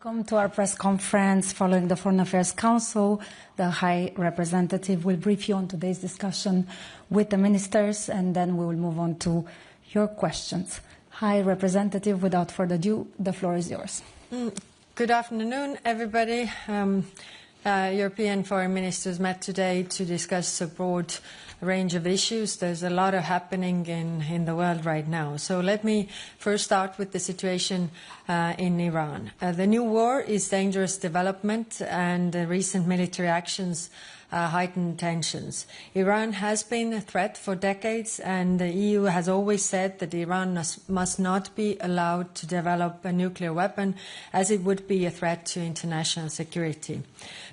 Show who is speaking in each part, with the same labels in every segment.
Speaker 1: Welcome to our press conference following the Foreign Affairs Council. The High Representative will brief you on today's discussion with the ministers, and then we will move on to your questions. High Representative, without further ado, the floor is yours.
Speaker 2: Good afternoon, everybody. European foreign ministers met today to discuss a broad range of issues. There's a lot happening in the world right now. So let me first start with the situation in Iran. The new war is dangerous development, and recent military actions heighten tensions. Iran has been a threat for decades, and the EU has always said that Iran must not be allowed to develop a nuclear weapon, as it would be a threat to international security.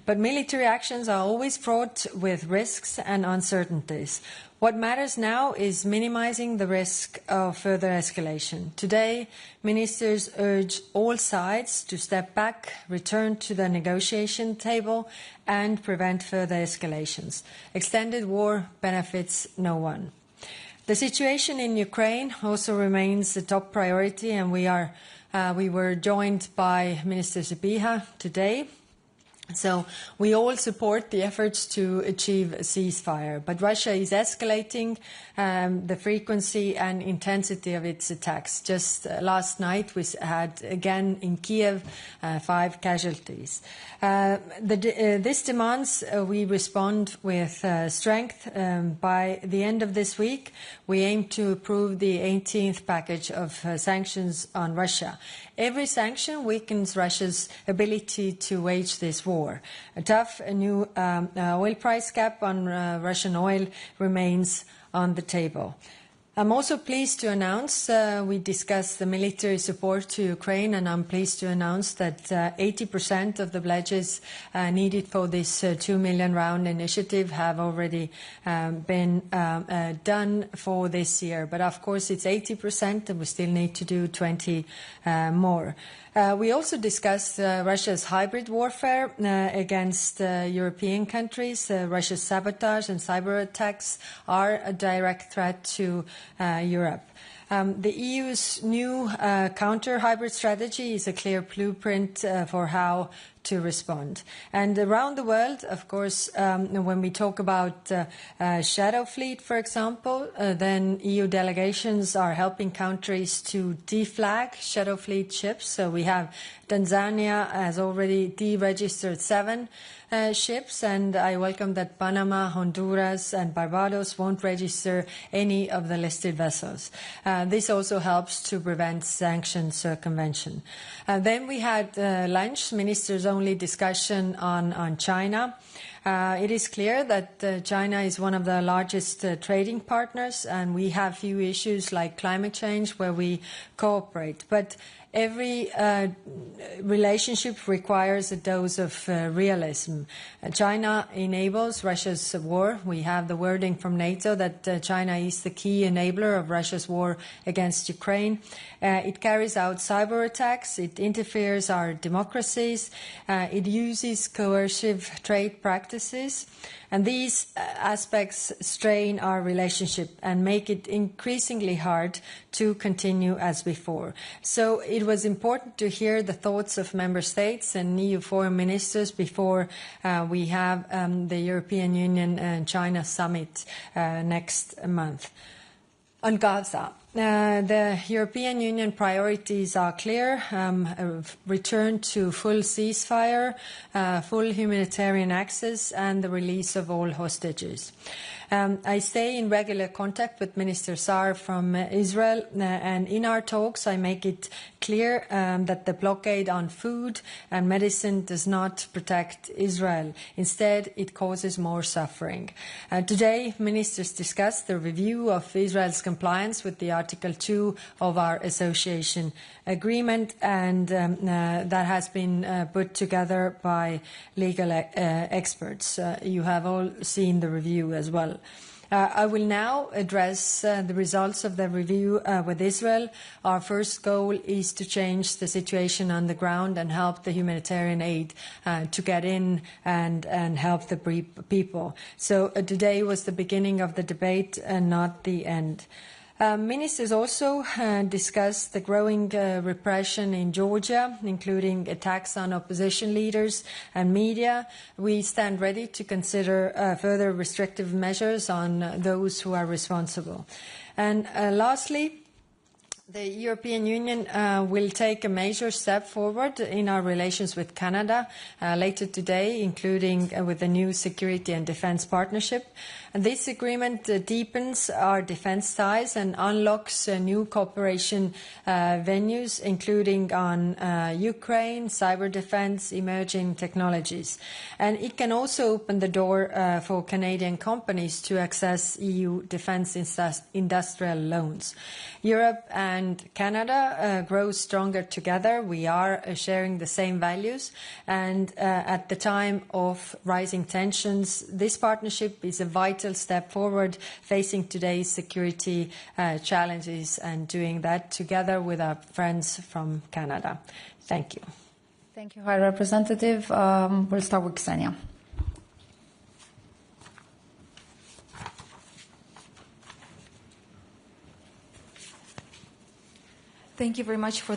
Speaker 2: But military actions are always fraught with risks and uncertainties. What matters now is minimizing the risk of further escalation. Today, ministers urge all sides to step back, return to the negotiation table, and prevent further escalations. Extended war benefits no one. The situation in Ukraine also remains a top priority, and we were joined by Minister Sybiha today. So we all support the efforts to achieve a ceasefire, but Russia is escalating the frequency and intensity of its attacks. Just last night we had again in Kiev 5 casualties. This demands we respond with strength. By the end of this week, we aim to approve the 18th package of sanctions on Russia. Every sanction weakens Russia's ability to wage this war. A tough new oil price cap on Russian oil remains on the table. I'm also pleased to announce we discussed the military support to Ukraine, and I'm pleased to announce that 80% of the pledges needed for this 2 million round initiative have already been done for this year. But of course it's 80%, and we still need to do 20 more. We also discussed Russia's hybrid warfare against European countries. Russia's sabotage and cyber attacks are a direct threat to Europe. The EU's new counter-hybrid strategy is a clear blueprint for how to respond. And around the world, of course, when we talk about Shadow Fleet, for example, then EU delegations are helping countries to deflag Shadow Fleet ships. So we have Tanzania has already deregistered 7 ships, and I welcome that Panama, Honduras and Barbados won't register any of the listed vessels. This also helps to prevent sanctions circumvention. Then we had lunch, ministers-only discussion on China. It is clear that China is one of the largest trading partners, and we have few issues like climate change where we cooperate. But every relationship requires a dose of realism. China enables Russia's war. We have the wording from NATO that China is the key enabler of Russia's war against Ukraine. It carries out cyber attacks. It interferes our democracies. It uses coercive trade practices. And these aspects strain our relationship and make it increasingly hard to continue as before. So it was important to hear the thoughts of member states and EU foreign ministers before we have the European Union and China summit next month. On Gaza, the European Union priorities are clear: a return to full ceasefire, full humanitarian access, and the release of all hostages. I stay in regular contact with Minister Saar from Israel, and in our talks I make it clear that the blockade on food and medicine does not protect Israel. Instead, it causes more suffering. Today, ministers discussed the review of Israel's compliance with the Article 2 of our association agreement, and that has been put together by legal experts. You have all seen the review as well. I will now address the results of the review with Israel. Our first goal is to change the situation on the ground and help the humanitarian aid to get in and help the people. So today was the beginning of the debate and not the end. Ministers also discussed the growing repression in Georgia, including attacks on opposition leaders and media. We stand ready to consider further restrictive measures on those who are responsible. And lastly, the European Union will take a major step forward in our relations with Canada later today, including with the new security and defence partnership. And this agreement deepens our defence ties and unlocks new cooperation venues, including on Ukraine, cyber defence, emerging technologies. And it can also open the door for Canadian companies to access EU defence industrial loans. Europe and Canada grow stronger together. We are sharing the same values, and at the time of rising tensions, this partnership is a vital step forward facing today's security challenges, and doing that together with our friends from Canada. Thank you.
Speaker 1: Thank you, High Representative. We'll start with Ksenia.
Speaker 3: Thank you very much for